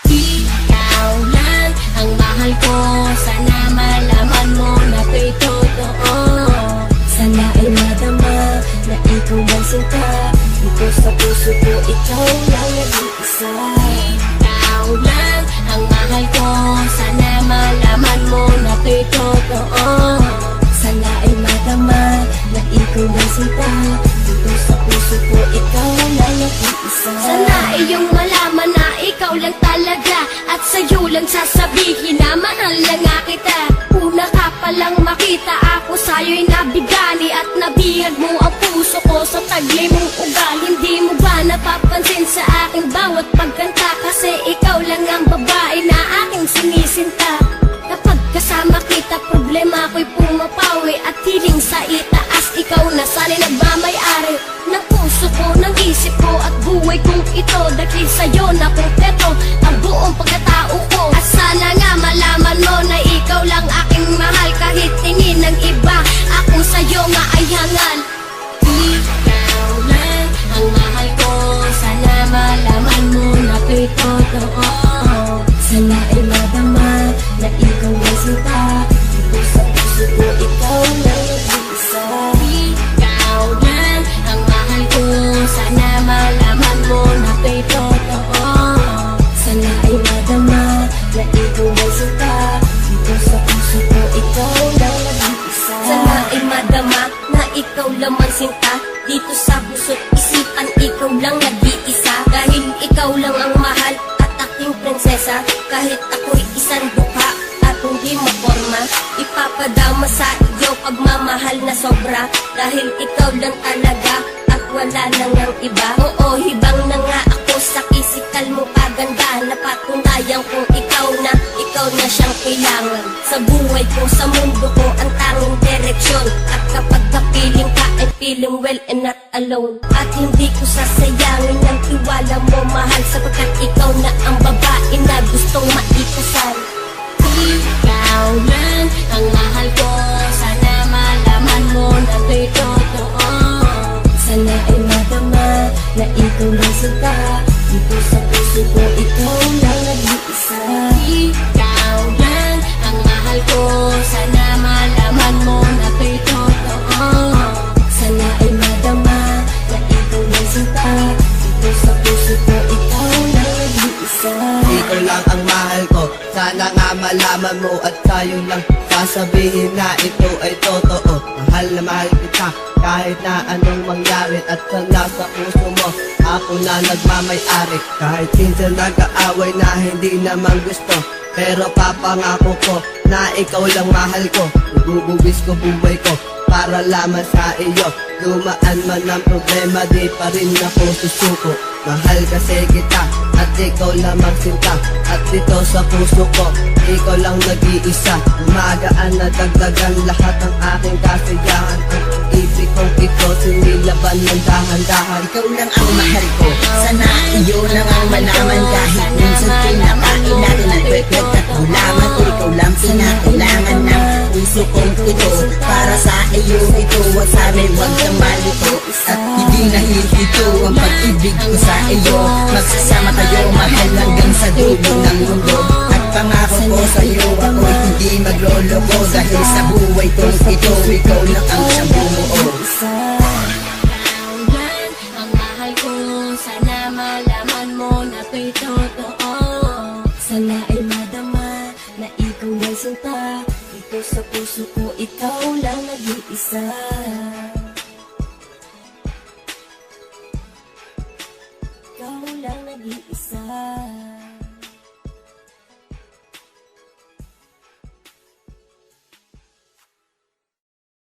Ikaw lang ang mahal ko, sana malaman mo na ko'y totoo. Sana ay madama na ikaw ang sinta, dito sa puso ko ikaw lang nag-iisa. Ikaw lang ang mahal ko, sana malaman mo na ko'y totoo. Sana ay madama na ikaw ang sinta, dito sa puso ko ikaw lang nag-iisa. Sana iyong malaman na ikaw lang talaga, at sa'yo lang sasabihin na mahal lang nga kita. Una ka palang makita, ako sa'yo'y nabigani, at nabihag mo ang puso ko sa taglay mong ugali. Hindi mo ba napapansin sa aking bawat pagkanta, kasi ikaw lang ang babae na aking sinisinta. Kapag kasama kita, problema ko'y pumapawi, at hiling sa itaas, ikaw na sana'y nagmamay-ari ng puso ko, ng isip ko, at buhay kong ito. Dahil sa'yo na kumpleto ang buong pagkatao ko. At sana nga malaman mo na ikaw lang aking mahal, kahit tingin ng iba ako sa'yo nga ay hangal. Ikaw lang ang mahal ko, sana malaman mo na ko'y totoo. Sana ay madama na ikaw ay sinta, dito sa puso ko ikaw lang nag-iisa. Ikaw lang ang mahal ko, sana malaman mo na ko'y totoo. Sana ay madama na ikaw ay sinta, dito sa puso ko ikaw lang nag-iisa. Sana ay madama na ikaw lang ang sinta, dito sa puso't isipan ikaw lang nag-iisa. Dahil ikaw lang ang mahal at aking prinsesa, kahit ako'y isang dukha at hindi maporma, ipapadama sa iyo pagmamahal na sobra. Dahil ikaw lang talaga at wala nang ang iba. Oo, hibang na nga ako sa pisikal mo kaganda, napatunayan kong ikaw na siyang kailangan sa buhay ko, sa mundo ko, ang tanging direksyon. At kapag kapiling ka, I'm feeling well and not alone. At hindi ko sasayangin ang tiwala mo, mahal, sapagkat ikaw na ang babae na gustong maikasal. Ikaw lang ang mahal ko, sana malaman mo na ko'y totoo. Sana ay madama na ikaw lang sinta, dito sa puso ko ikaw lang nag-iisa. Ikaw lang ang mahal ko, sana malaman mo na ko'y totoo. Sana ay madama na ikaw lang sinta, dito sa puso ko ikaw lang nag-iisa. Ikaw lang ang mahal ko, sana nga malaman mo, at tayo lang sasabihin na ito ay totoo. Mahal na mahal kita, kahit na anong mangyari, at sa nasa puso mo ako na nagmamay-ari. Kahit minsan nag-aaway na hindi naman gusto, pero papangako ko na ikaw lang mahal ko. Ibubuwis ko buhay ko para lamang sa iyo. Dumaan man ang problema, di pa rin ako susuko. Mahal kasi kita at ikaw lamang sinta, at dito sa puso ko ikaw lang nag-iisa. Magaan na dagdagan lahat ng aking kasiyahan, ang ibig kong ito sinilaban ng dahan-dahan. Ikaw lang ang mahal ko, sana iyo lang ang malaman. Kahit minsan kinakain natin ang perfect at gulaman, ikaw lang pinakailangan ng puso kong ito. Para sa iyo ito, wag sa amin, wag kang malito. At hindi nahihito ang pag-ibig ko sa iyo. Magsasama tayo mahal hanggang sa dulo ng mundo. At pangako ko sa iyo, ako'y hindi magloloko. Dahil sa buhay kong ito, ikaw lang ang siyang bumuo. Ikaw lang ang mahal ko, sana malaman mo na ko'y totoo. Sana ay madama na ikaw ay sinta, dito sa puso ko ikaw lang nag-iisa. Ikaw lang nag-iisa.